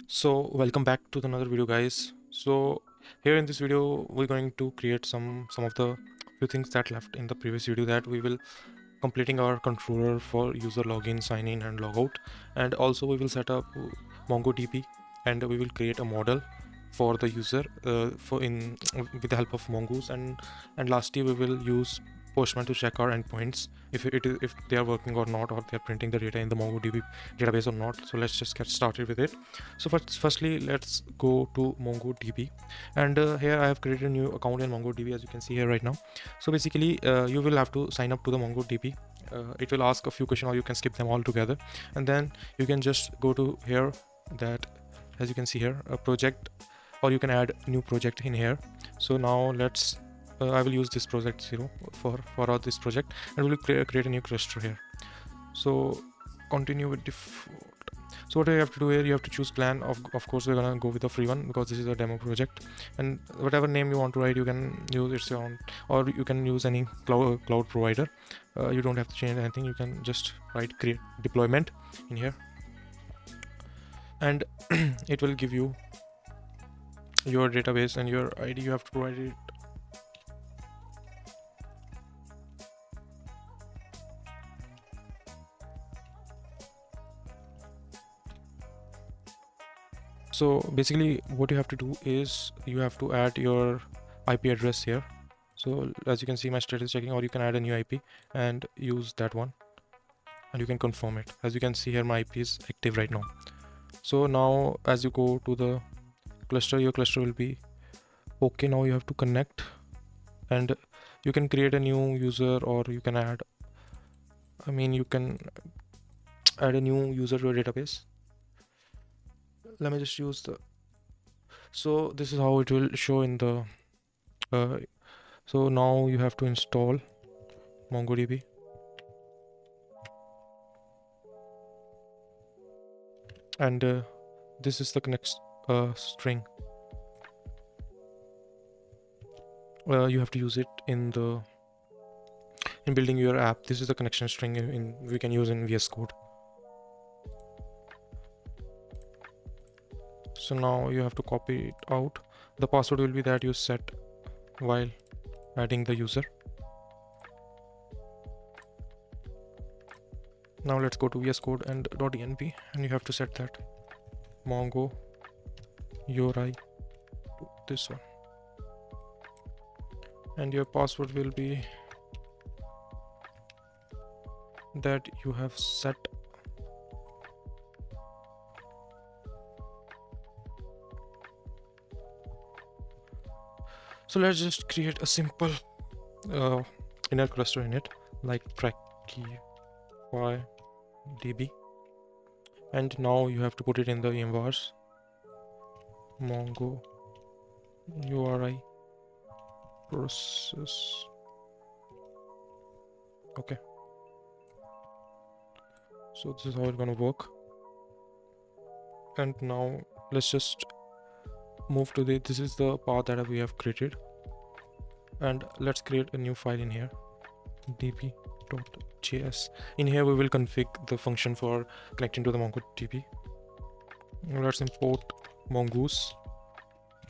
So welcome back to another video, guys. So here in this video we're going to create some of the few things that left in the previous video, that we will completing our controller for user login, sign in and logout, and also we will set up MongoDB, and we will create a model for the user for in with the help of Mongoose, and lastly we will use Postman to check our endpoints if they are working or not, or they are printing the data in the MongoDB database or not. So let's just get started with it. So firstly let's go to MongoDB, and here I have created a new account in MongoDB, as you can see here right now. So basically you will have to sign up to the MongoDB. It will ask a few questions, or you can skip them all together, and then you can just go to here, that as you can see here, a project, or you can add new project in here. So now let's I will use this project 0 for this project, and we'll create a new cluster here. So continue with default. So what you have to do here, you have to choose plan. Of course we're gonna go with the free one because this is a demo project, and whatever name you want to write, you can use its own, or you can use any cloud provider. You don't have to change anything. You can just write create deployment in here, and it will give you your database and your ID. You have to provide it. So basically what you have to do is you have to add your IP address here. So as you can see, my status checking, or you can add a new IP and use that one, and you can confirm it. As you can see here, my IP is active right now. So now as you go to the cluster, your cluster will be okay. Now you have to connect, and you can create a new user, or you can add, you can add a new user to your database. Let me just use the, so this is how it will show in the so now you have to install MongoDB, and this is the connect string. You have to use it in building your app. This is the connection string we can use in VS Code. So now you have to copy it out. The password will be that you set while adding the user. Now let's go to VS Code and .env, and you have to set that Mongo URI to this one, and your password will be that you have set. So let's just create a simple inner cluster in it, like Trackify DB, and now you have to put it in the envars Mongo URI process. Okay, so this is how it's gonna work. And now let's just move to this is the path that we have created, and let's create a new file in here, db.js. In here we will configure the function for connecting to the MongoDB. Let's import Mongoose.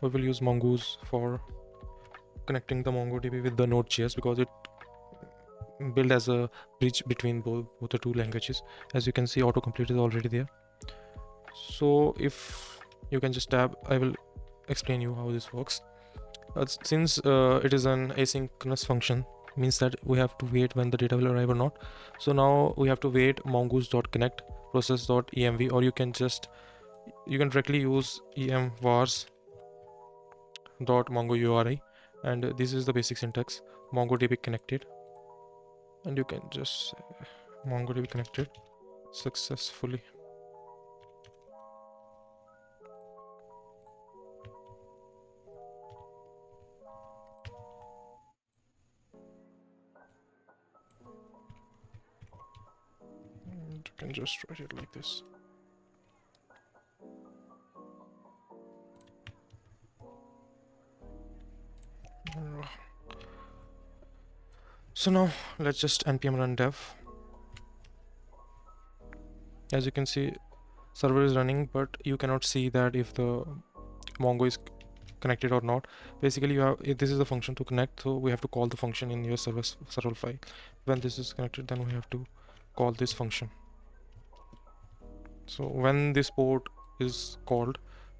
We will use Mongoose for connecting the MongoDB with the Node.js, because it built as a bridge between both the two languages. As you can see, autocomplete is already there. So if you can just tab, I will explain you how this works. Since it is an asynchronous function, means that we have to wait when the data will arrive or not. So now we have to wait mongoose.connect process.env, or you can directly use envars.mongoURI, and this is the basic syntax: MongoDB connected, and you can just say MongoDB connected successfully. And you can just write it like this. So now let's just npm run dev. As you can see, server is running, but you cannot see that if the Mongo is connected or not. Basically, you have, this is the function to connect, so we have to call the function in your server file. When this is connected, then we have to call this function. So when this port is called,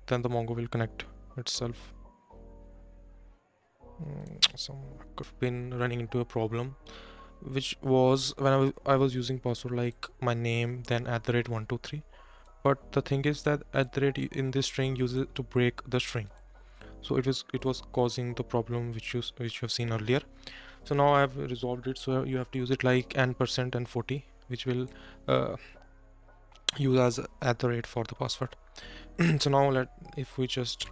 then the Mongo will connect itself. So I've been running into a problem, which was when I was using password like my name, then @123. But the thing is that @ in this string uses to break the string. So it was causing the problem which you have seen earlier. So now I have resolved it. So you have to use it like n% and 40, which will use as @ for the password. So now if we just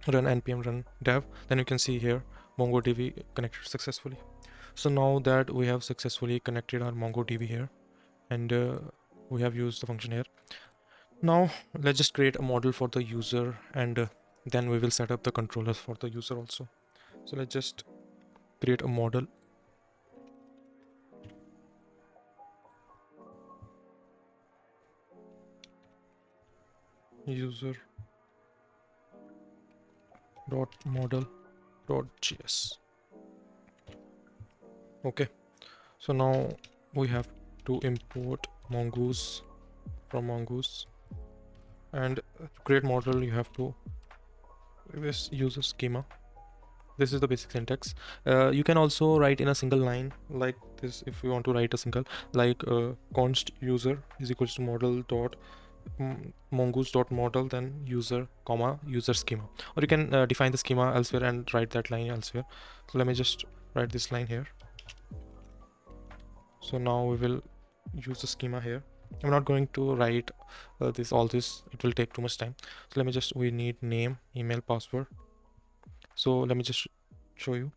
run npm run dev, then you can see here MongoDB connected successfully. So now that we have successfully connected our MongoDB here, and we have used the function here, now let's just create a model for the user, and then we will set up the controllers for the user also. So let's just create a model. User dot model dot js. Okay, so now we have to import Mongoose from Mongoose, and to create model you have to use a schema. This is the basic syntax. You can also write in a single line like this if you want to write a single, like const user is equals to model dot mongoose dot model, then user comma user schema, or you can define the schema elsewhere and write that line elsewhere. So let me just write this line here. So now we will use the schema here. I'm not going to write all this, it will take too much time. So we need name, email, password. So let me just show you.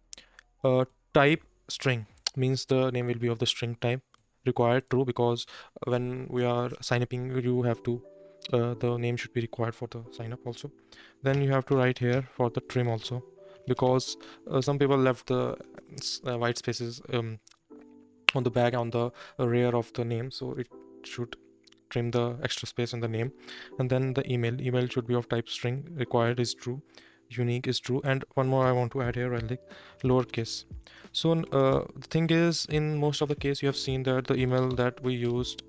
Type string means the name will be of the string type, required true, because when we are sign upping, you have to the name should be required for the sign up also. Then you have to write here for the trim also, because some people left the white spaces on the back, on the rear of the name, so it should trim the extra space in the name. And then the email should be of type string, required is true, unique is true, and one more I want to add here, like lowercase. So the thing is, in most of the case you have seen that the email that we used,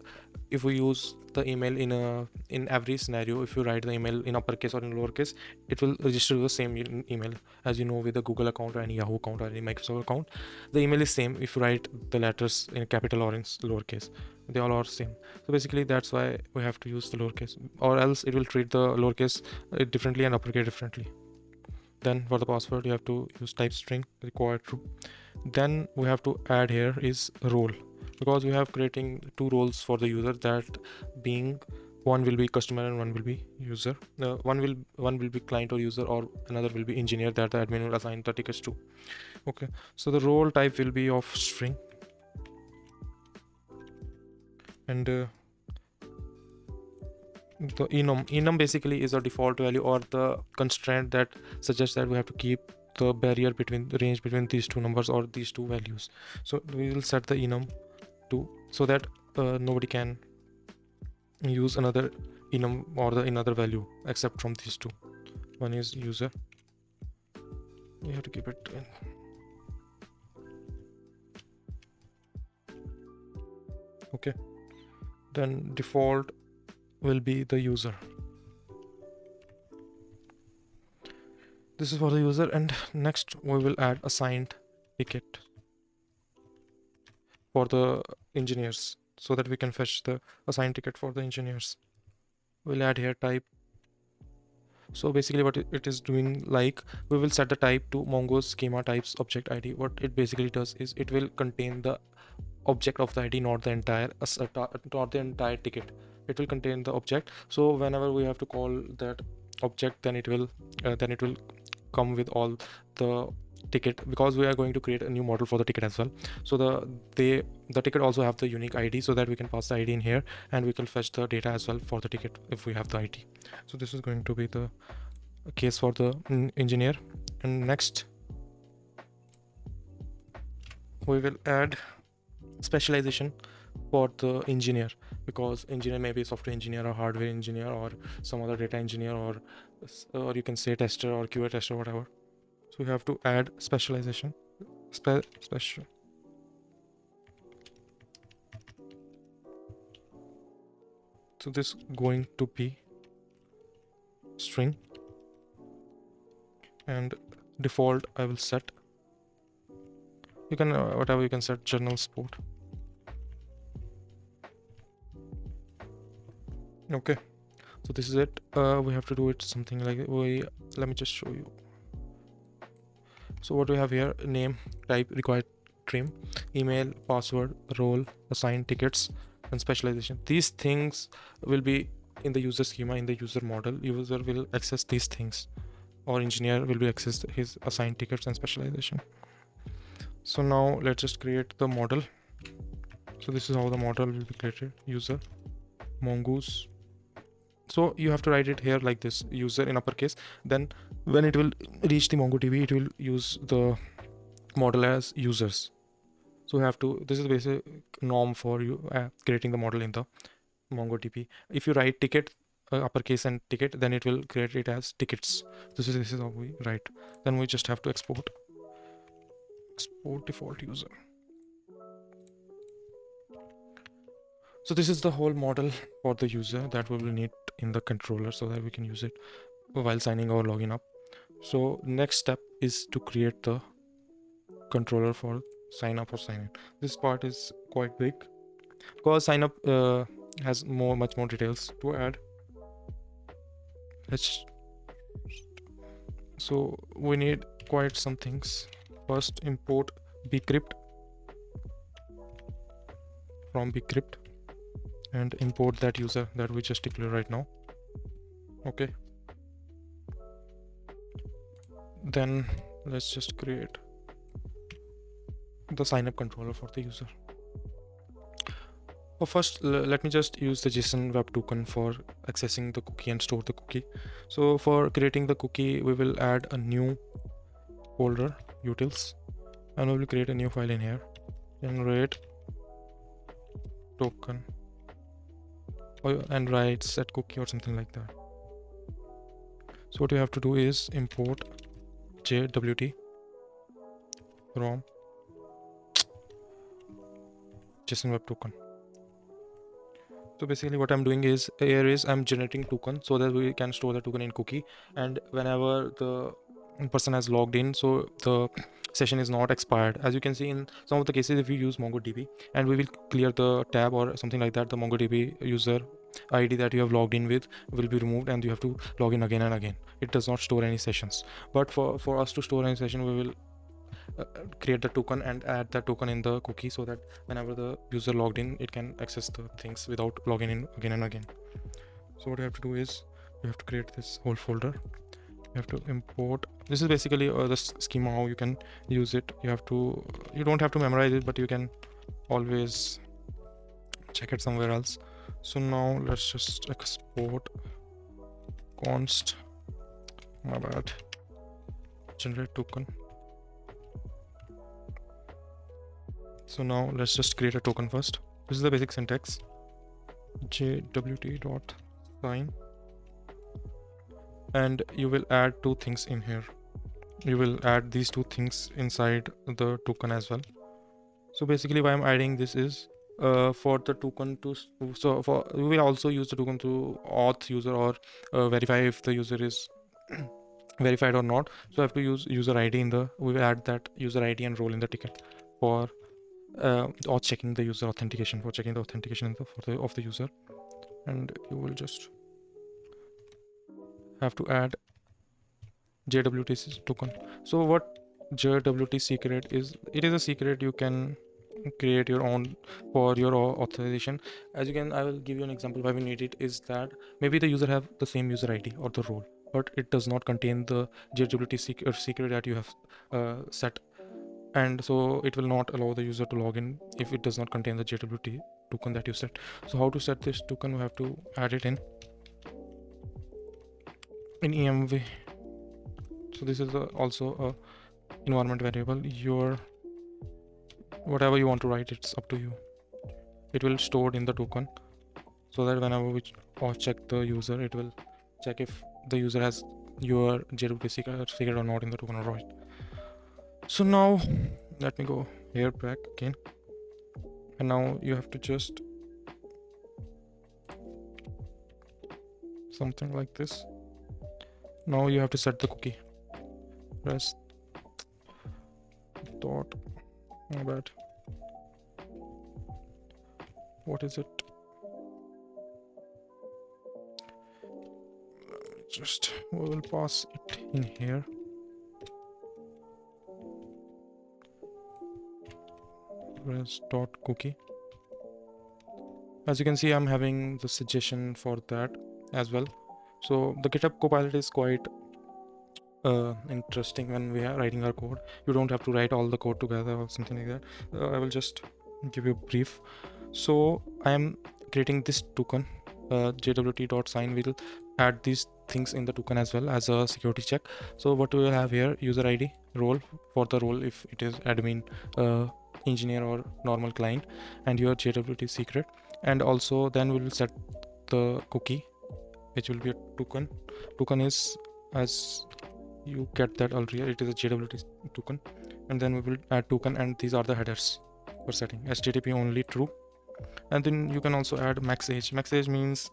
if we use the email in every scenario, if you write the email in uppercase or in lowercase, it will register the same email. As you know, with the Google account or any Yahoo account or any Microsoft account, the email is same if you write the letters in capital or in lowercase, they all are same. So basically that's why we have to use the lowercase, or else it will treat the lowercase differently and uppercase differently. Then for the password you have to use type string, required true. Then we have to add here is role, because we have creating two roles for the user, that being one will be customer and one will be user. One will be client or user, or another will be engineer that the admin will assign the tickets to. Okay, so the role type will be of string, and the enum basically is a default value or the constraint that suggests that we have to keep the barrier between the range between these two numbers or these two values. So we will set the enum to, so that nobody can use another enum or the another value except from these two. One is user, you have to keep it in. Okay, then default will be the user. This is for the user, and next we will add assigned ticket for the engineers, so that we can fetch the assigned ticket for the engineers. We'll add here type. So basically what it is doing, like we will set the type to Mongoose schema types object ID. What it basically does is it will contain the object of the ID, not the entire ticket. It will contain the object. So whenever we have to call that object, then it will come with all the ticket, because we are going to create a new model for the ticket as well. So the ticket also have the unique ID, so that we can pass the ID in here, and we can fetch the data as well for the ticket if we have the ID. So this is going to be the case for the engineer. And next we will add specialization for the engineer. because engineer may be software engineer or hardware engineer or some other data engineer, or you can say tester or QA tester, whatever. So you have to add specialization, special. So this going to be string, and default I will set, you can whatever you can set, general support. Okay, so this is it. We have to do it something like let me just show you. So what we have here: name, type, required trim, email, password, role, assign tickets, and specialization. These things will be in the user schema, in the user model. User will access these things, or engineer will be access his assigned tickets and specialization. So now let's just create the model. So this is how the model will be created. User, Mongoose. So you have to write it here like this, user in uppercase. Then when it will reach the MongoDB, it will use the model as users. So you have to, this is the basic norm for you creating the model in the MongoDB. If you write ticket uppercase and ticket, then it will create it as tickets. This is how we write. Then we just have to export default user. So this is the whole model for the user that we will need in the controller so that we can use it while signing our login up. So next step is to create the controller for sign up or sign in. This part is quite big because sign up has much more details to add. So we need quite some things. First, import bcrypt from bcrypt and import that user that we just declared right now. Okay, then let's just create the sign up controller for the user. Well, first let me just use the JSON web token for accessing the cookie and store the cookie. So for creating the cookie, we will add a new folder, utils, and we will create a new file in here, generate token, and write set cookie or something like that. So what you have to do is import JWT from JSON web token. So basically what I'm doing is here is I'm generating token so that we can store the token in cookie, and whenever the person has logged in, so the session is not expired. As you can see in some of the cases, if you use MongoDB and we will clear the tab or something like that, the MongoDB user ID that you have logged in with will be removed and you have to log in again and again. It does not store any sessions. But for us to store any session, we will create the token and add the token in the cookie so that whenever the user logged in, it can access the things without logging in again and again. So what you have to do is you have to create this whole folder. You have to import. This is basically the schema how you can use it. You don't have to memorize it, but you can always check it somewhere else. So now let's just export const, my bad, generate token. So now let's just create a token first. This is the basic syntax, jwt.sign, and you will add two things in here. You will add these two things inside the token as well. So basically why I'm adding this is for the token to, so for we will also use the token to auth user or verify if the user is verified or not. So I have to use user ID we will add that user ID and role in the ticket for or checking the user authentication, for checking the authentication of the user. And you will just have to add JWT token. So what JWT secret is, it is a secret you can create your own for your authorization. I will give you an example why we need it. Is that maybe the user have the same user ID or the role, but it does not contain the JWT secret that you have set, and so it will not allow the user to log in if it does not contain the JWT token that you set. So how to set this token? We have to add it in env. So this is also a environment variable. Your whatever you want to write, it's up to you. It will stored in the token. so that whenever we check the user, it will check if the user has your JWT secret or not in the token or right. So now let me go here back again, and now you have to just something like this. Now you have to set the cookie. Rest dot, my bad. What is it? Just we will pass it in here. Rest dot cookie. As you can see, I'm having the suggestion for that as well. So the GitHub Copilot is quite interesting when we are writing our code. You don't have to write all the code together or something like that. I will just give you a brief. So I am creating this token. JWT.sign will add these things in the token as well as a security check. So what we will have here, user ID, role for the role if it is admin, engineer or normal client, and your JWT secret. And also then we will set the cookie, which will be a token. Token is, as you get that already, it is a JWT token, and then we will add token, and these are the headers for setting HTTP only true. And then you can also add max age. Max age means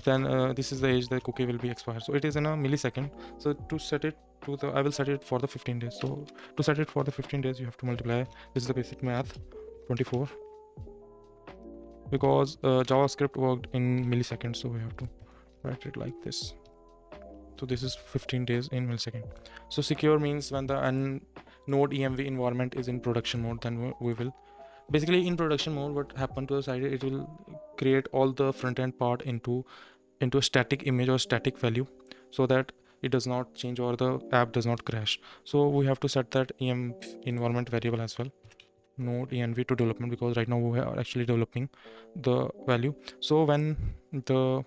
then this is the age the cookie will be expired, so it is in a millisecond. So to set it to the, I will set it for the 15 days. So to set it for the 15 days, you have to multiply, this is the basic math, 24, because JavaScript worked in milliseconds, so we have to write it like this. So this is 15 days in millisecond. So secure means when the node env environment is in production mode, then we will basically in production mode, what happened to the side, it will create all the front end part into a static image or static value, so that it does not change or the app does not crash. So we have to set that env environment variable as well, node env to development, because right now we are actually developing the value. So when the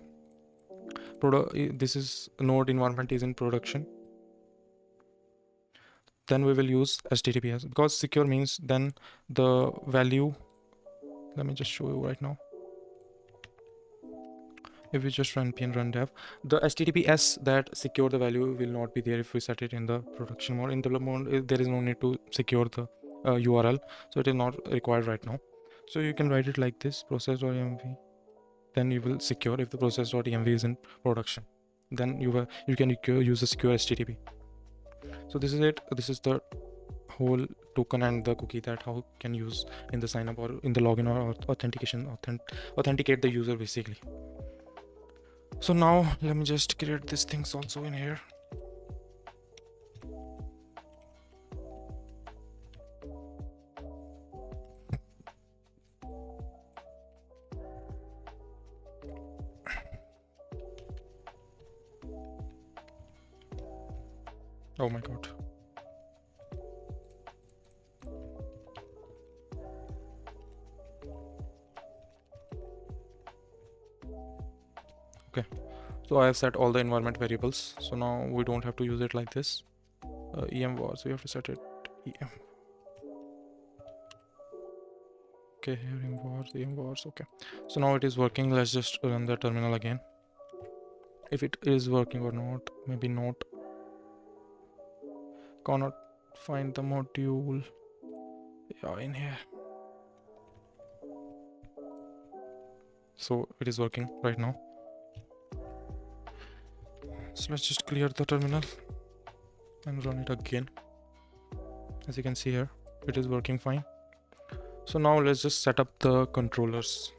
this is node environment is in production, then we will use HTTPS, because secure means then the value, let me just show you right now. If we just run pn run dev, the HTTPS that secure the value will not be there if we set it in the production mode. In development mode, there is no need to secure the URL, so it is not required right now. So you can write it like this, process.env, then you will secure if the process.env is in production, then you can use the secure HTTP. So this is it. This is the whole token and the cookie that how can use in the sign up or in the login or authentication, authenticate the user basically. So now let me just create these things also in here. Oh my god. Okay, so I have set all the environment variables, so now we don't have to use it like this. EM was, we have to set it EM. Okay, here EM was, okay. So now it is working. Let's just run the terminal again. If it is working or not, maybe not. Cannot find the module. Yeah, in here. So it is working right now. So let's just clear the terminal and run it again. As you can see here, it is working fine. So now let's just set up the controllers.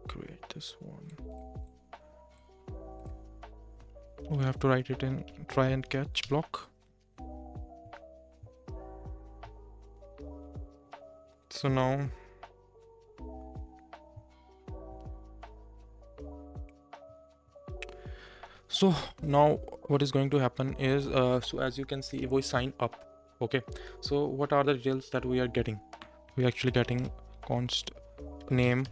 Create this one. We have to write it in try and catch block. So now what is going to happen is so as you can see, we sign up. Okay, so what are the details that we are getting? We are actually getting const name,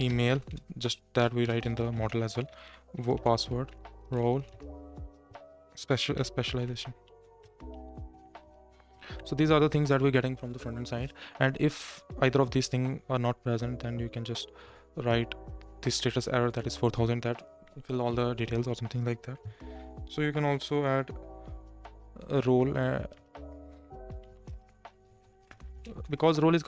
email, just that we write in the model as well, password, role, specialization. So these are the things that we're getting from the front end side, and if either of these things are not present, then you can just write the status error that is 4000, that fill all the details or something like that. So you can also add a role, because role is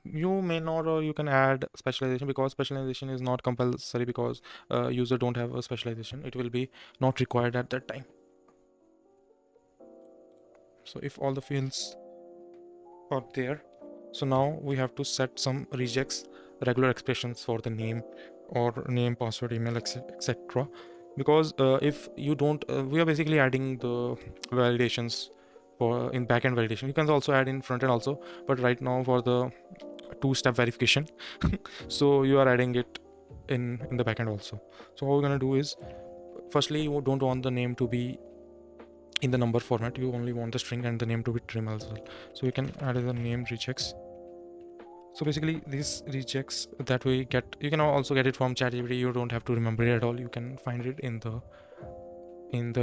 you may not, or you can add specialization, because specialization is not compulsory, because user don't have a specialization, it will be not required at that time. So if all the fields are there, so now we have to set some regex regular expressions for the name, or name, password, email, etc. Because if you don't we are basically adding the validations for in backend validation. You can also add in frontend also, but right now for the two-step verification so you are adding it in the backend also. So what we're gonna do is, firstly, you don't want the name to be in the number format, you only want the string and the name to be trim as well. So we can add the name regex. So basically these regex that we get, you can also get it from ChatGPT. You don't have to remember it at all. You can find it in the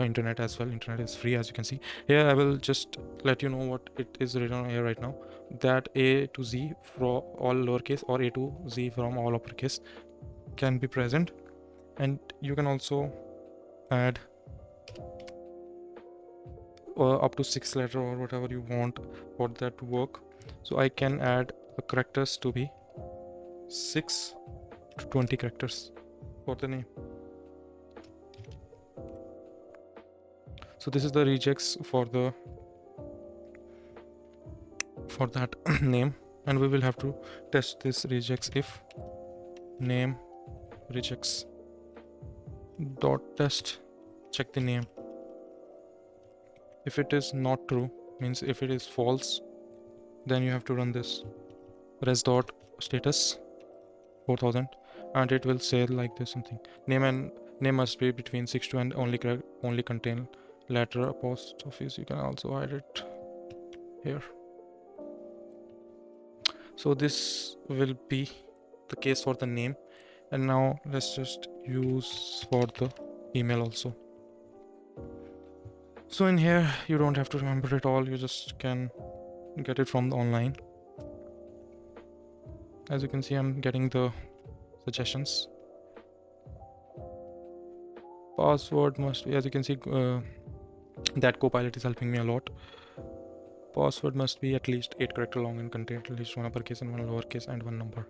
internet as well. Internet is free, as you can see here. I will just let you know what it is written here right now, that A to Z from all lowercase or A to Z from all uppercase can be present, and you can also add up to 6 letter or whatever you want for that to work. So I can add the characters to be 6 to 20 characters for the name. So this is the regex for that name, and we will have to test this regex if name regex dot test, check the name. If it is not true, means if it is false, then you have to run this res dot status 4000, and it will say like this something, name must be between 6 to and only contain letter apostrophes. You can also add it here. So this will be the case for the name, and now let's just use for the email also. So in here you don't have to remember it all, you just can get it from the online. As you can see, I'm getting the suggestions. Password must be, as you can see, that Copilot is helping me a lot. Password must be at least 8 character long and contain at least one uppercase and one lowercase and one number.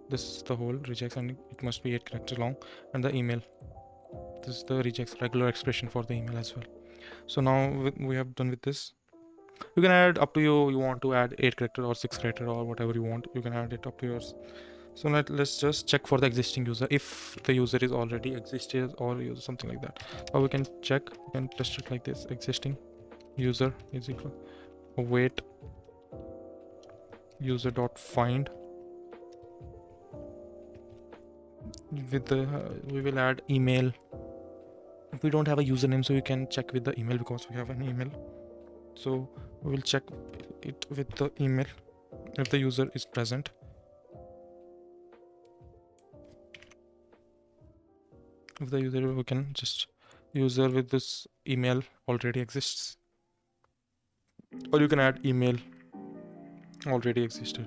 This is the whole regex, and it must be 8 characters long. And the email, this is the regex regular expression for the email as well. So now we have done with this. You can add up to you want to add 8 character or 6 character or whatever you want, you can add it up to yours. So let's just check for the existing user, if the user is already existed or something like that. Or we can check, we can test it like this, existing user is equal wait user dot find with the we will add email. If we don't have a username, so we can check with the email because we have an email. So we will check it with the email if the user is present. If the user, we can just user with this email already exists, or you can add email already existed.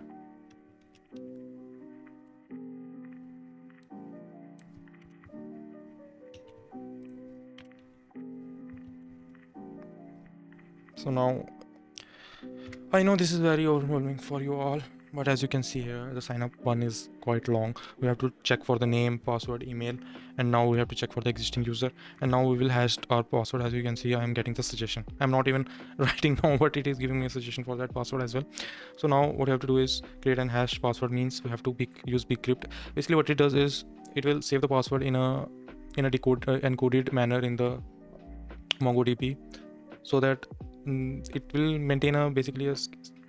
So now I know this is very overwhelming for you all, but as you can see here, the sign up one is quite long. We have to check for the name, password, email, and now we have to check for the existing user, and now we will hash our password. As you can see, I am getting the suggestion. I'm not even writing now, but it is giving me a suggestion for that password as well. So now what you have to do is create an hash password, means we have to use bcrypt. Basically what it does is it will save the password in a encoded manner in the MongoDB, so that it will maintain basically a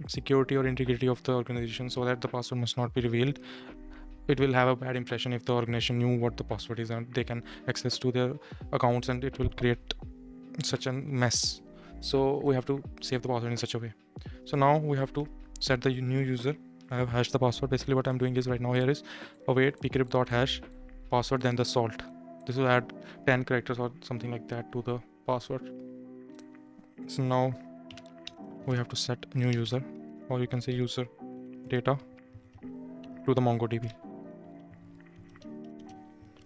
security or integrity of the organization, so that the password must not be revealed. It will have a bad impression if the organization knew what the password is, and they can access to their accounts, and it will create such a mess. So we have to save the password in such a way. So now we have to set the new user. I have hashed the password. Basically what I'm doing is right now here is await pcrypt.hash password, then the salt. This will add 10 characters or something like that to the password. So now we have to set new user, or you can say user data to the MongoDB.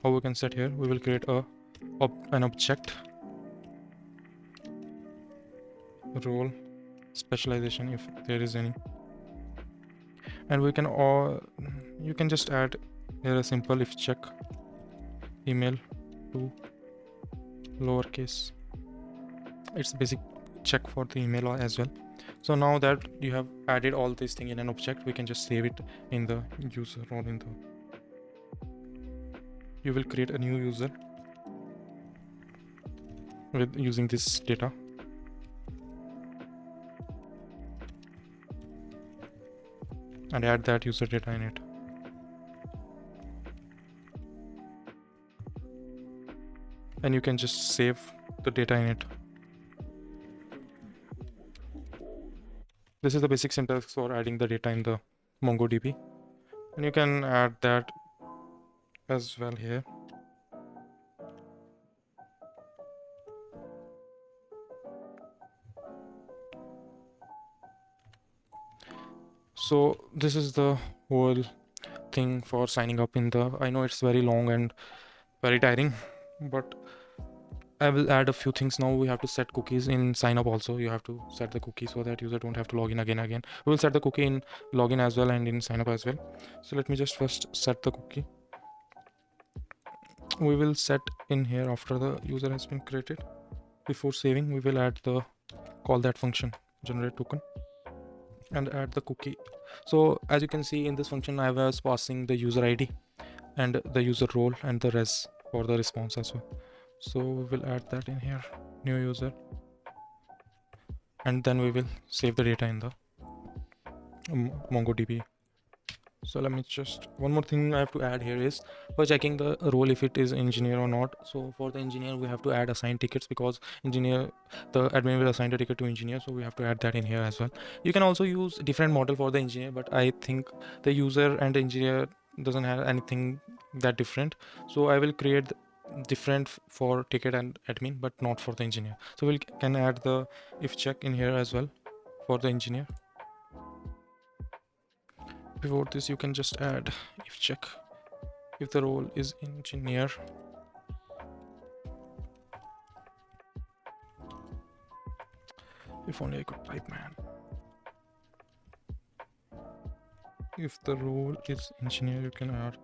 How we can set here, we will create an object role specialization if there is any, and we can you can just add here a simple if check email to lowercase. It's basic check for the email as well. So now that you have added all this thing in an object, we can just save it in the user or in the, you will create a new user with using this data. And add that user data in it. And you can just save the data in it. This is the basic syntax for adding the data in the MongoDB. And you can add that as well here. So this is the whole thing for signing up in the, I know it's very long and very tiring, but I will add a few things now. We have to set cookies in sign up also. You have to set the cookie so that user don't have to log in again. We will set the cookie in login as well and in sign up as well. So let me just first set the cookie. We will set in here after the user has been created. Before saving, we will add the call that function generate token and add the cookie. So as you can see in this function, I was passing the user ID and the user role and the res for the response as well. So we will add that in here, new user, and then we will save the data in the MongoDB. So let me just, one more thing I have to add here is for checking the role if it is engineer or not. So for the engineer, we have to add assign tickets because engineer, the admin will assign the ticket to engineer. So we have to add that in here as well. You can also use different model for the engineer, but I think the user and the engineer doesn't have anything that different. So I will create different for ticket and admin, but not for the engineer. So we can add the if check in here as well for the engineer. Before this, you can just add if check if the role is engineer. If only I could type, man. If the role is engineer, you can add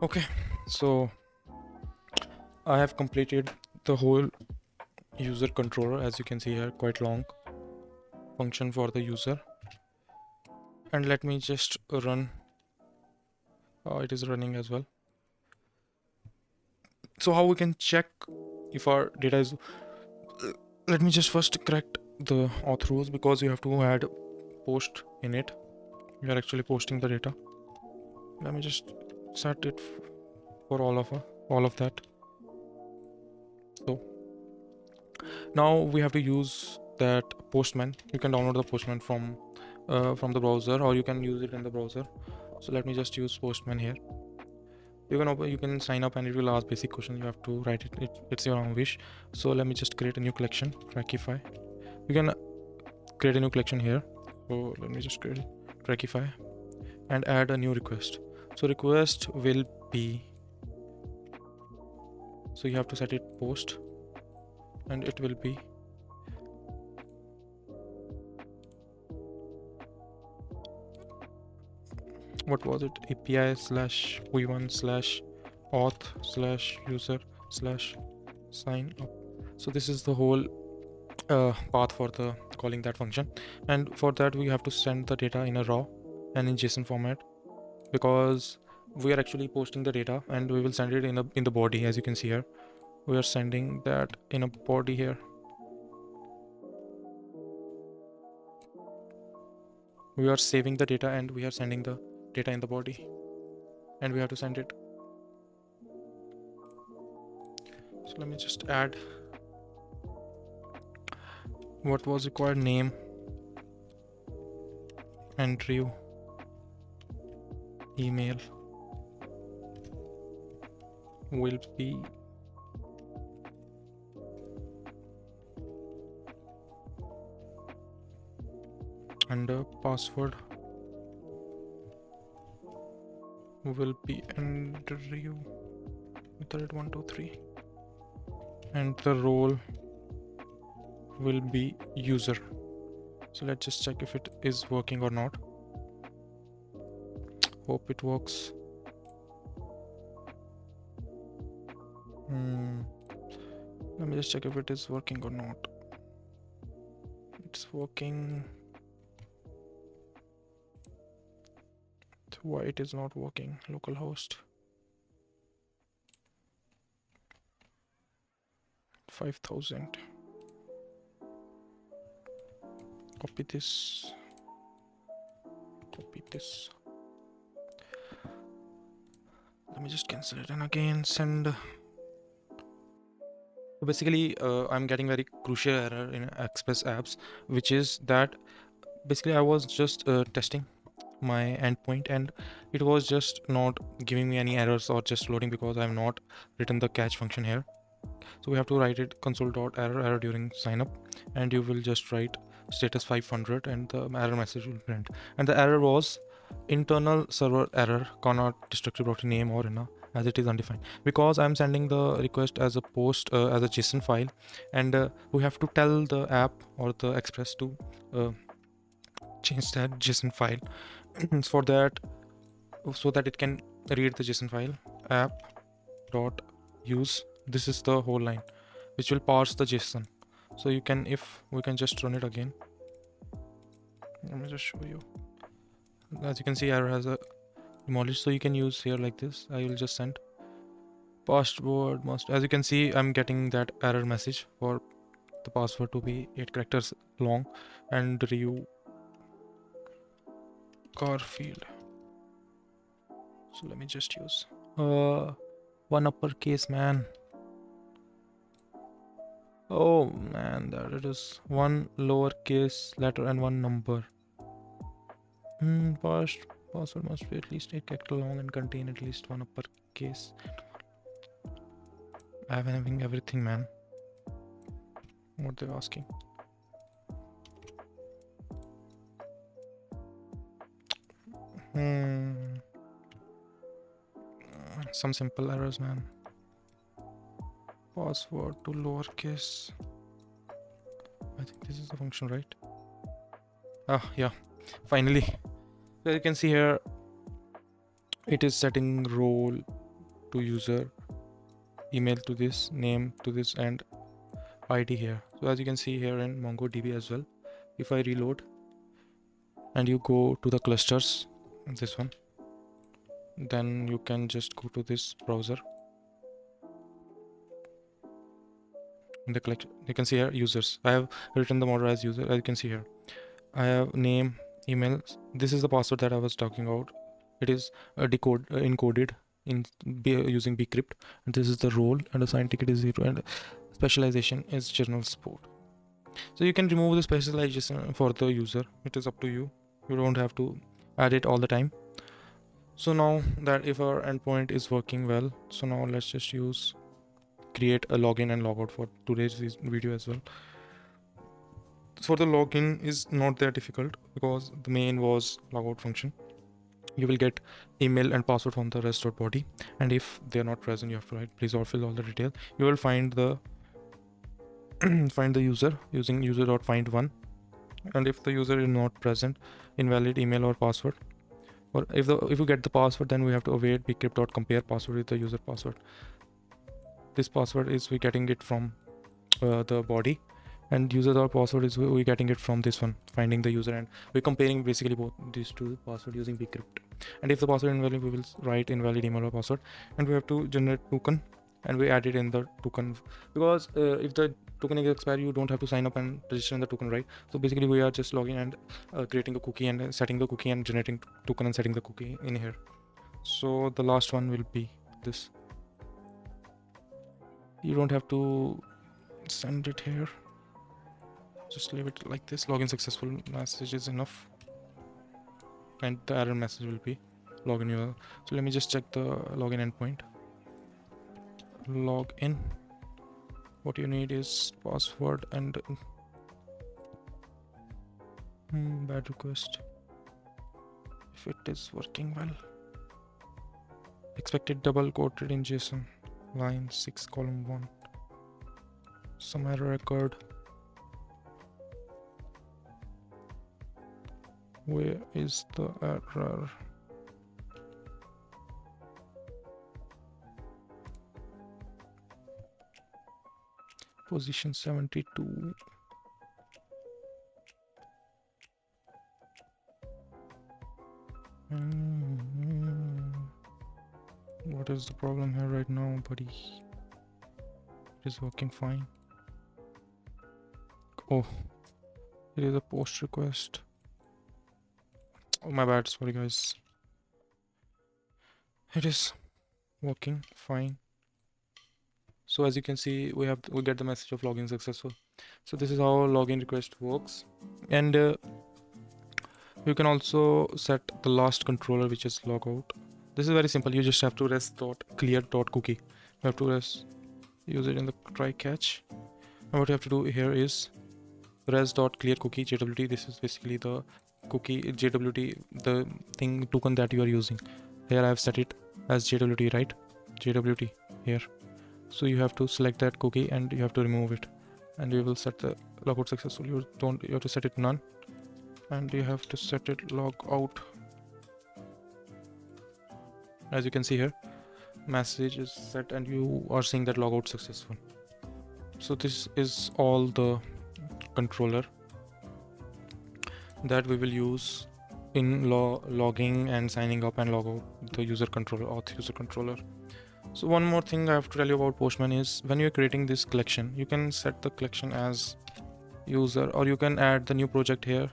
okay. So I have completed the whole user controller, as you can see here, quite long function for the user. And let me just run. It is running as well. So how we can check if our data is, let me just first correct the auth rules because you have to add post in it. We are actually posting the data. Let me just set it for all of that. So now we have to use that Postman. You can download the Postman from the browser, or you can use it in the browser. So let me just use Postman here. You can sign up and it will ask basic question. You have to write it's your own wish. So let me just create a new collection, Trackify. You can create a new collection here. So let me just create Trackify and add a new request. So request will be, so you have to set it post and it will be what was it, API / v1 / auth / user / sign up. So this is the whole path for the calling that function, and for that we have to send the data in a raw and in JSON format because we are actually posting the data and we will send it in the body. As you can see here, we are sending that in a body here. We are saving the data and we are sending the data in the body, and we have to send it. So let me just add what was required, name and review. email will be and password will be Andrew method 123 and the role will be user. So let's just check if it is working or not. Hope it works. Let me just check if it is working or not. It's working. Why it is not working? Localhost 5000. Copy this. Copy this. Let me just cancel it and again send. Basically, I'm getting very crucial error in Express apps, which is that basically I was just testing my endpoint and it was just not giving me any errors or just loading because I've not written the catch function here. So we have to write it console.error during signup, and you will just write status 500 and the error message will print. And the error was internal server error cannot destructive property name or inna as it is undefined, because I'm sending the request as a post as a JSON file, and we have to tell the app or the Express to change that JSON file for that, so that it can read the JSON file app dot use. This is the whole line which will parse the JSON. So you can, if we can just run it again, let me just show you. As you can see, error has a demolished, so you can use here like this. I will just send password must. As you can see, I'm getting that error message for the password to be 8 characters long and review car field. So let me just use one uppercase, man. Oh man, that it is one lowercase letter and one number. Password must be at least 8 character long and contain at least one uppercase. I'm having everything, man. What they're asking. Some simple errors, man. Password to lowercase. I think this is the function, right? Ah, yeah. Finally. So you can see here, it is setting role to user, email to this, name to this, and ID here. So as you can see here in MongoDB as well, if I reload and you go to the clusters, this one, then you can just go to this browser. In the collection, you can see here users. I have written the model as user. As you can see here, I have name, email. This is the password that I was talking about. It is encoded in using bcrypt, and this is the role, and the sign ticket is 0, and specialization is general support. So you can remove the specialization for the user. It is up to you. You don't have to add it all the time. So now that if our endpoint is working well, so now let's just create a login and logout for today's video as well. For the login is not that difficult because the main was logout function. You will get email and password from the rest.body, and if they're not present, you have to write please or fill all the detail. You will find the find the user using user.find1, and if the user is not present, invalid email or password, or if you get the password, then we have to await bcrypt.compare password with the user password. This password is we getting it from the body, and user password is we getting it from this one, finding the user, and we're comparing basically both these two password using bcrypt. And if the password invalid, we will write invalid email or password, and we have to generate token, and we add it in the token, because if the token is expired, you don't have to sign up and register in the token, right? So basically we are just logging and creating a cookie and setting the cookie and generating token and setting the cookie in here. So the last one will be this. You don't have to send it here, just leave it like this. Login successful message is enough, and the error message will be login URL. So let me just check the login endpoint. Login. What you need is password and bad request. If it is working well. Expected double quoted in JSON. Line 6 column 1. Some error occurred. Where is the error? Position 72. What is the problem here right now, buddy? It is working fine. Oh, it is a post request. Oh, my bad. Sorry, guys. It is working fine. So as you can see, we get the message of login successful. So this is how login request works. And you can also set the last controller, which is logout. This is very simple. You just have to res.clear.cookie. You have to use it in the try catch. And what you have to do here is res.clearCookie JWT. This is basically the cookie JWT, the thing token that you are using. Here I have set it as JWT, right? JWT here. So you have to select that cookie and you have to remove it, and you will set the logout successful. You have to set it none, and you have to set it logout. As you can see here, message is set and you are seeing that logout successful. So this is all the controller that we will use in logging and signing up and logout the user controller, auth user controller. So one more thing I have to tell you about Postman is when you're creating this collection, you can set the collection as user, or you can add the new project here,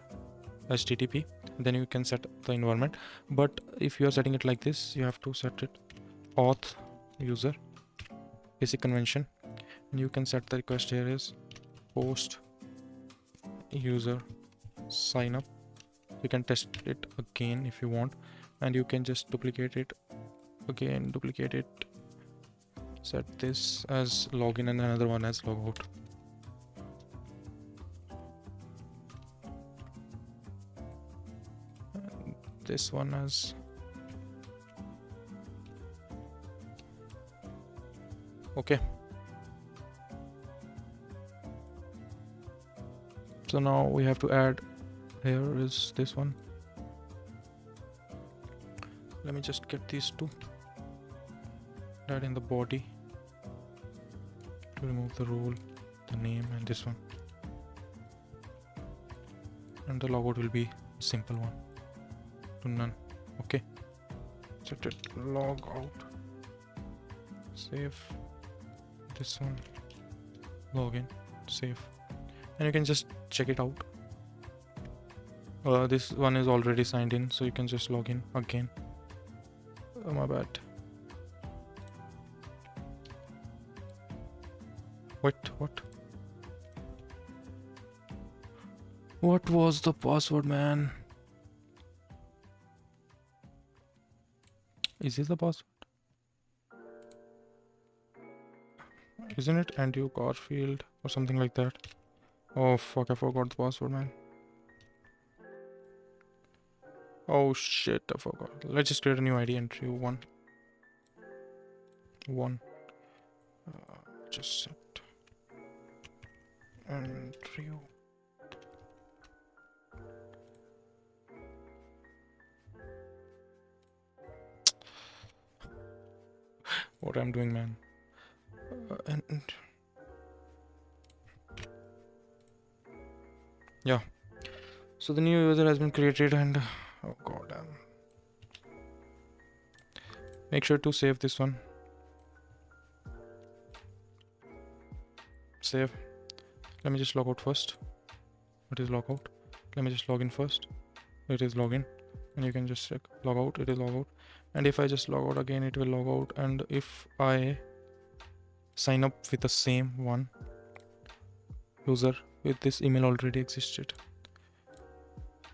HTTP, then you can set the environment. But if you are setting it like this, you have to set it auth user, basic convention, and you can set the request here is post user sign up. You can test it again if you want, and you can just duplicate it again, duplicate it, set this as login and another one as logout. And this one as okay. So now we have to add, here is this one. Let me just get these two, add in the body to remove the role, the name, and this one, and the logout will be a simple one to none. Okay, set it logout, save this one, login, save, and you can just check it out. This one is already signed in, so you can just log in again. Oh, my bad. Wait, what? What was the password, man? Is this the password? Isn't it Andrew Garfield or something like that? Oh fuck, I forgot the password, man. Oh shit, I forgot. Let's just create a new ID, entry one. Just set entry. What I'm doing, man. And yeah. So the new user has been created, and oh god damn. Make sure to save this one. Save. Let me just log out first. It is logout. Let me just log in first. It is login. And you can just check log out. It is logout. And if I just log out again, it will log out. And if I sign up with the same one user with this email already existed.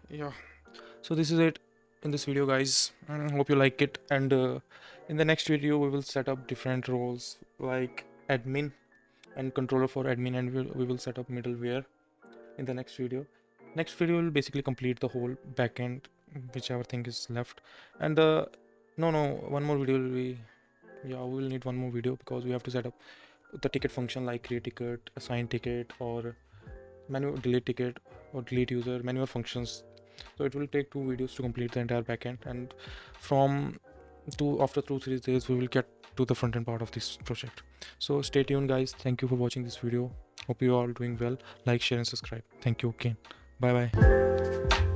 Yeah. So this is it. in this video, guys. Hope you like it. And in the next video, we will set up different roles like admin and controller for admin, and we will set up middleware in the next video. Next video will basically complete the whole backend, whichever thing is left. And one more video will be, yeah, we will need one more video because we have to set up the ticket function like create ticket, assign ticket, or menu delete ticket or delete user, many more functions. So it will take 2 videos to complete the entire backend, and after 2-3 days we will get to the front end part of this project. So stay tuned, guys. Thank you for watching this video. Hope you all doing well. Like, share, and subscribe. Thank you again. Bye bye.